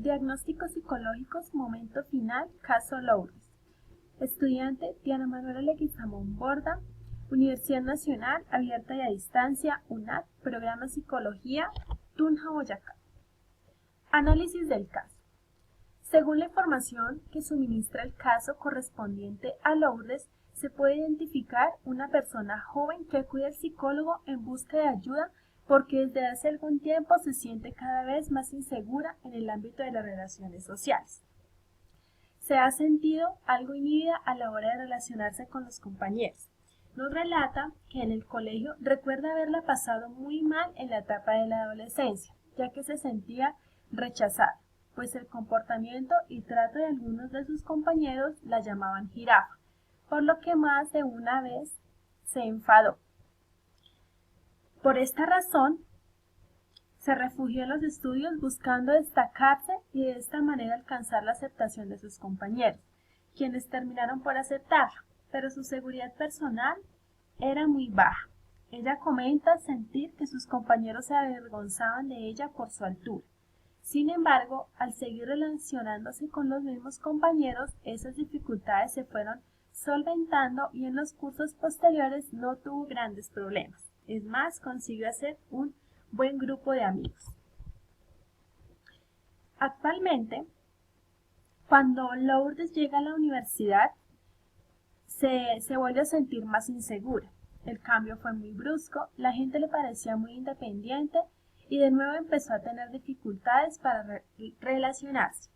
Diagnósticos psicológicos, momento final, caso Lourdes. Estudiante Diana Manuela Leguizamón Borda, Universidad Nacional, Abierta y a Distancia, UNAD, Programa Psicología, Tunja, Boyacá. Análisis del caso. Según la información que suministra el caso correspondiente a Lourdes, se puede identificar una persona joven que acude al psicólogo en busca de ayuda porque desde hace algún tiempo se siente cada vez más insegura en el ámbito de las relaciones sociales. Se ha sentido algo inhibida a la hora de relacionarse con los compañeros. Nos relata que en el colegio recuerda haberla pasado muy mal en la etapa de la adolescencia, ya que se sentía rechazada, pues el comportamiento y trato de algunos de sus compañeros la llamaban jirafa, por lo que más de una vez se enfadó. Por esta razón, se refugió en los estudios buscando destacarse y de esta manera alcanzar la aceptación de sus compañeros, quienes terminaron por aceptarla, pero su seguridad personal era muy baja. Ella comenta sentir que sus compañeros se avergonzaban de ella por su altura. Sin embargo, al seguir relacionándose con los mismos compañeros, esas dificultades se fueron solventando y en los cursos posteriores no tuvo grandes problemas. Es más, consiguió hacer un buen grupo de amigos. Actualmente, cuando Lourdes llega a la universidad, se vuelve a sentir más insegura. El cambio fue muy brusco, la gente le parecía muy independiente y de nuevo empezó a tener dificultades para relacionarse.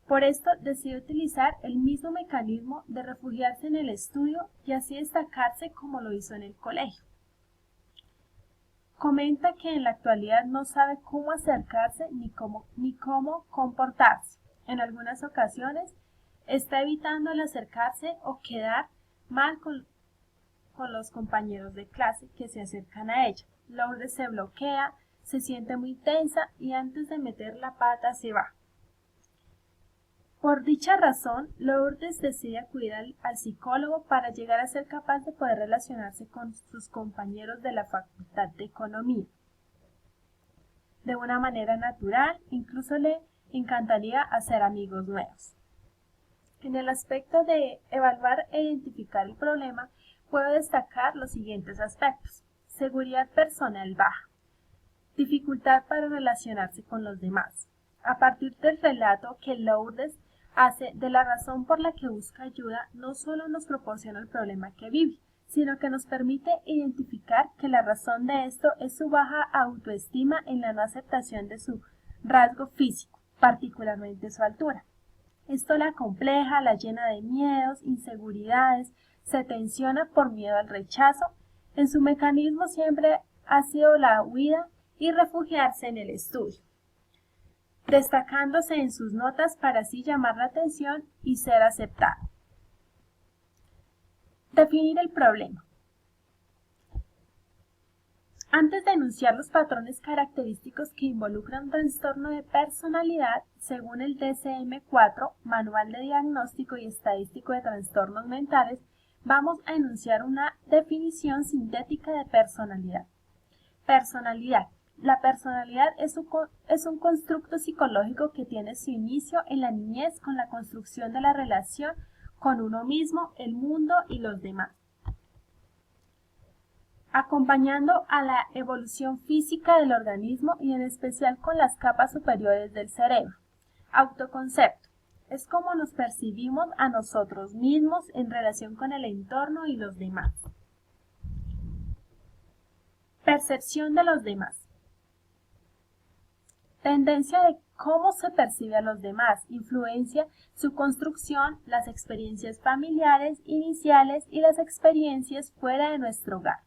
Por esto decidió utilizar el mismo mecanismo de refugiarse en el estudio y así destacarse como lo hizo en el colegio. Comenta que en la actualidad no sabe cómo acercarse ni cómo comportarse. En algunas ocasiones está evitando el acercarse o quedar mal con los compañeros de clase que se acercan a ella. Lourdes se bloquea, se siente muy tensa y antes de meter la pata se va. Por dicha razón, Lourdes decide acudir al psicólogo para llegar a ser capaz de poder relacionarse con sus compañeros de la Facultad de Economía. De una manera natural, incluso le encantaría hacer amigos nuevos. En el aspecto de evaluar e identificar el problema, puedo destacar los siguientes aspectos. Seguridad personal baja. Dificultad para relacionarse con los demás. A partir del relato que Lourdes hace de la razón por la que busca ayuda, no solo nos proporciona el problema que vive, sino que nos permite identificar que la razón de esto es su baja autoestima en la no aceptación de su rasgo físico, particularmente su altura. Esto la compleja, la llena de miedos, inseguridades, se tensiona por miedo al rechazo. En su mecanismo siempre ha sido la huida y refugiarse en el estudio, destacándose en sus notas para así llamar la atención y ser aceptado. Definir el problema. Antes de enunciar los patrones característicos que involucran un trastorno de personalidad, según el DSM-4, Manual de Diagnóstico y Estadístico de Trastornos Mentales, vamos a enunciar una definición sintética de personalidad. Personalidad. La personalidad es un constructo psicológico que tiene su inicio en la niñez con la construcción de la relación con uno mismo, el mundo y los demás, acompañando a la evolución física del organismo y en especial con las capas superiores del cerebro. Autoconcepto. Es como nos percibimos a nosotros mismos en relación con el entorno y los demás. Percepción de los demás. Tendencia de cómo se percibe a los demás, influencia su construcción, las experiencias familiares iniciales y las experiencias fuera de nuestro hogar.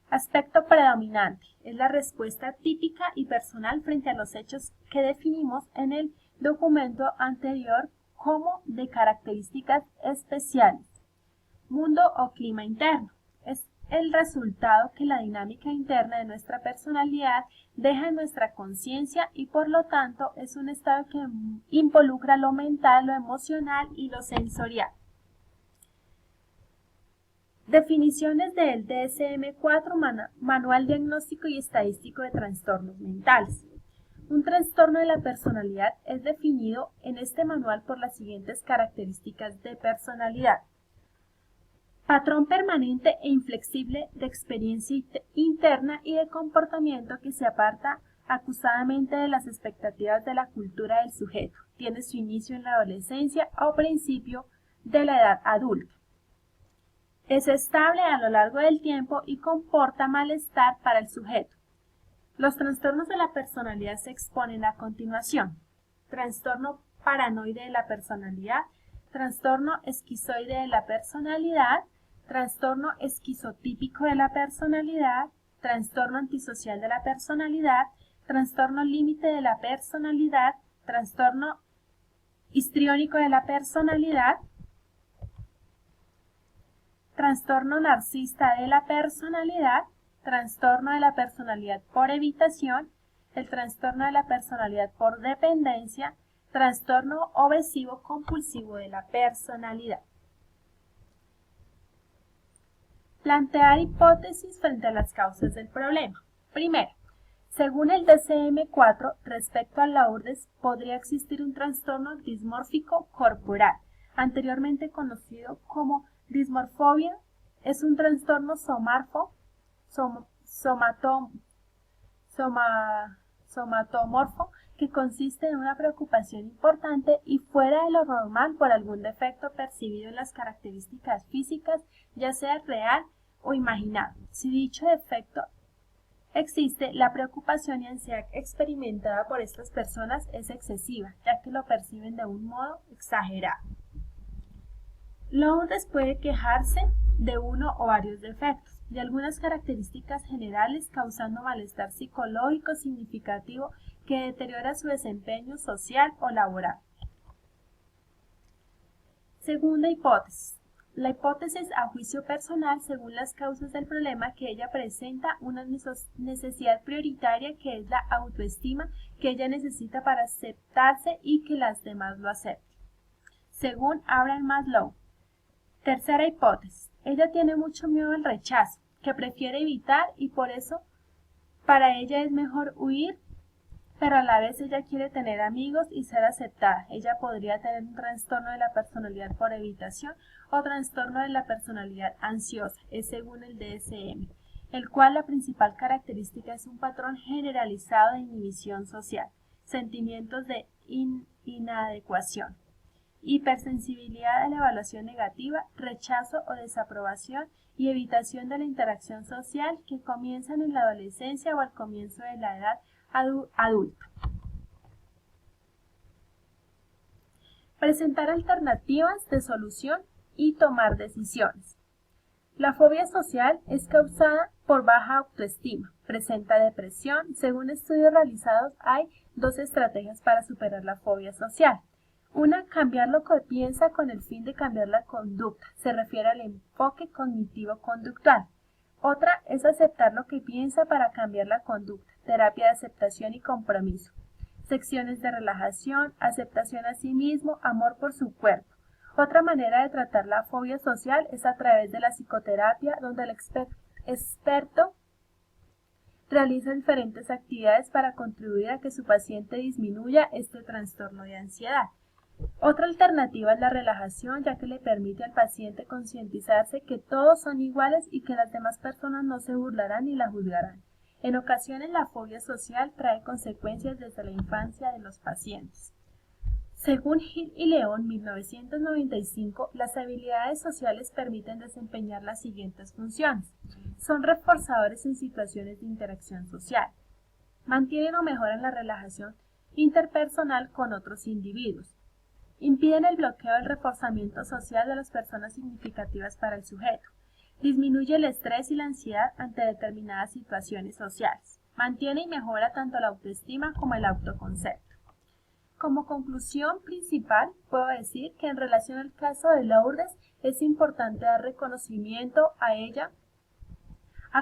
Aspecto predominante, es la respuesta típica y personal frente a los hechos que definimos en el documento anterior como de características especiales. Mundo o clima interno, es el resultado que la dinámica interna de nuestra personalidad deja en nuestra conciencia y por lo tanto es un estado que involucra lo mental, lo emocional y lo sensorial. Definiciones del DSM-4, Manual Diagnóstico y Estadístico de Trastornos Mentales. Un trastorno de la personalidad es definido en este manual por las siguientes características de personalidad. Patrón permanente e inflexible de experiencia interna y de comportamiento que se aparta acusadamente de las expectativas de la cultura del sujeto. Tiene su inicio en la adolescencia o principio de la edad adulta. Es estable a lo largo del tiempo y comporta malestar para el sujeto. Los trastornos de la personalidad se exponen a continuación. Trastorno paranoide de la personalidad, trastorno esquizoide de la personalidad, trastorno esquizotípico de la personalidad, trastorno antisocial de la personalidad, trastorno límite de la personalidad, trastorno histriónico de la personalidad, trastorno narcisista de la personalidad, trastorno de la personalidad por evitación, el trastorno de la personalidad por dependencia, trastorno obsesivo compulsivo de la personalidad. Plantear hipótesis frente a las causas del problema. Primero, según el DSM-4, respecto a la URDES, podría existir un trastorno dismórfico corporal, anteriormente conocido como dismorfobia. Es un trastorno somatomorfo que consiste en una preocupación importante y fuera de lo normal por algún defecto percibido en las características físicas, ya sea real o imaginado. Si dicho defecto existe, la preocupación y ansiedad experimentada por estas personas es excesiva, ya que lo perciben de un modo exagerado. Lourdes puede quejarse de uno o varios defectos, de algunas características generales causando malestar psicológico significativo que deteriora su desempeño social o laboral. Segunda hipótesis. La hipótesis a juicio personal según las causas del problema que ella presenta una necesidad prioritaria que es la autoestima que ella necesita para aceptarse y que las demás lo acepten. Según Abraham Maslow. Tercera hipótesis. Ella tiene mucho miedo al rechazo, que prefiere evitar y por eso para ella es mejor huir, pero a la vez ella quiere tener amigos y ser aceptada. Ella podría tener un trastorno de la personalidad por evitación o trastorno de la personalidad ansiosa, es según el DSM, el cual la principal característica es un patrón generalizado de inhibición social, sentimientos de inadecuación, hipersensibilidad a la evaluación negativa, rechazo o desaprobación y evitación de la interacción social que comienzan en la adolescencia o al comienzo de la edad adulta. Presentar alternativas de solución y tomar decisiones. La fobia social es causada por baja autoestima, presenta depresión. Según estudios realizados, hay dos estrategias para superar la fobia social. Una, cambiar lo que piensa con el fin de cambiar la conducta, se refiere al enfoque cognitivo-conductual. Otra es aceptar lo que piensa para cambiar la conducta, terapia de aceptación y compromiso. Secciones de relajación, aceptación a sí mismo, amor por su cuerpo. Otra manera de tratar la fobia social es a través de la psicoterapia, donde el experto realiza diferentes actividades para contribuir a que su paciente disminuya este trastorno de ansiedad. Otra alternativa es la relajación, ya que le permite al paciente concientizarse que todos son iguales y que las demás personas no se burlarán ni la juzgarán. En ocasiones la fobia social trae consecuencias desde la infancia de los pacientes. Según Gil y León, 1995, las habilidades sociales permiten desempeñar las siguientes funciones. Son reforzadores en situaciones de interacción social. Mantienen o mejoran la relajación interpersonal con otros individuos. Impiden el bloqueo del reforzamiento social de las personas significativas para el sujeto. Disminuye el estrés y la ansiedad ante determinadas situaciones sociales. Mantiene y mejora tanto la autoestima como el autoconcepto. Como conclusión principal, puedo decir que en relación al caso de Lourdes es importante dar reconocimiento a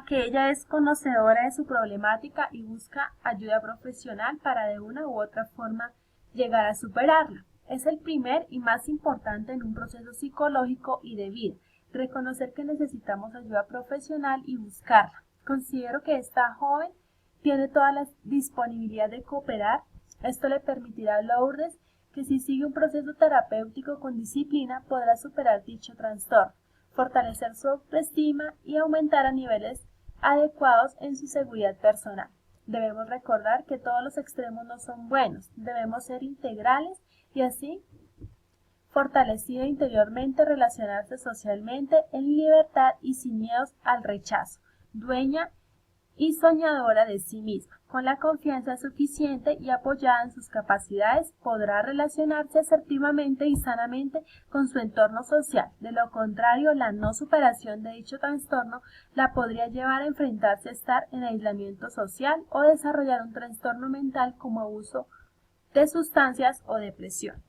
que ella es conocedora de su problemática y busca ayuda profesional para de una u otra forma llegar a superarla. Es el primer y más importante en un proceso psicológico y de vida, reconocer que necesitamos ayuda profesional y buscarla. Considero que esta joven tiene toda la disponibilidad de cooperar. Esto le permitirá a Lourdes que si sigue un proceso terapéutico con disciplina podrá superar dicho trastorno, fortalecer su autoestima y aumentar a niveles adecuados en su seguridad personal. Debemos recordar que todos los extremos no son buenos, debemos ser integrales y así, fortalecida interiormente, relacionarse socialmente en libertad y sin miedos al rechazo, dueña y soñadora de sí misma. Con la confianza suficiente y apoyada en sus capacidades, podrá relacionarse asertivamente y sanamente con su entorno social. De lo contrario, la no superación de dicho trastorno la podría llevar a enfrentarse a estar en aislamiento social o desarrollar un trastorno mental como abuso de sustancias o depresión.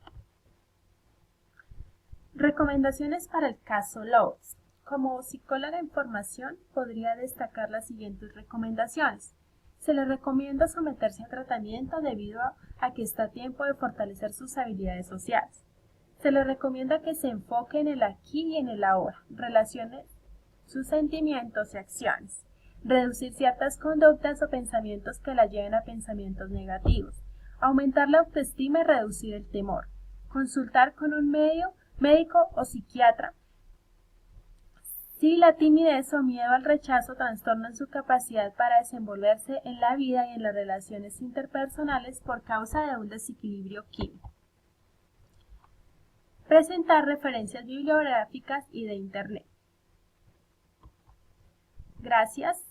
Recomendaciones para el caso Lourdes. Como psicóloga en formación, podría destacar las siguientes recomendaciones. Se le recomienda someterse a tratamiento debido a que está a tiempo de fortalecer sus habilidades sociales. Se le recomienda que se enfoque en el aquí y en el ahora, relacione sus sentimientos y acciones, reducir ciertas conductas o pensamientos que la lleven a pensamientos negativos, aumentar la autoestima y reducir el temor, consultar con un médico o psiquiatra si la timidez o miedo al rechazo trastornan su capacidad para desenvolverse en la vida y en las relaciones interpersonales por causa de un desequilibrio químico. Presentar referencias bibliográficas y de Internet. Gracias.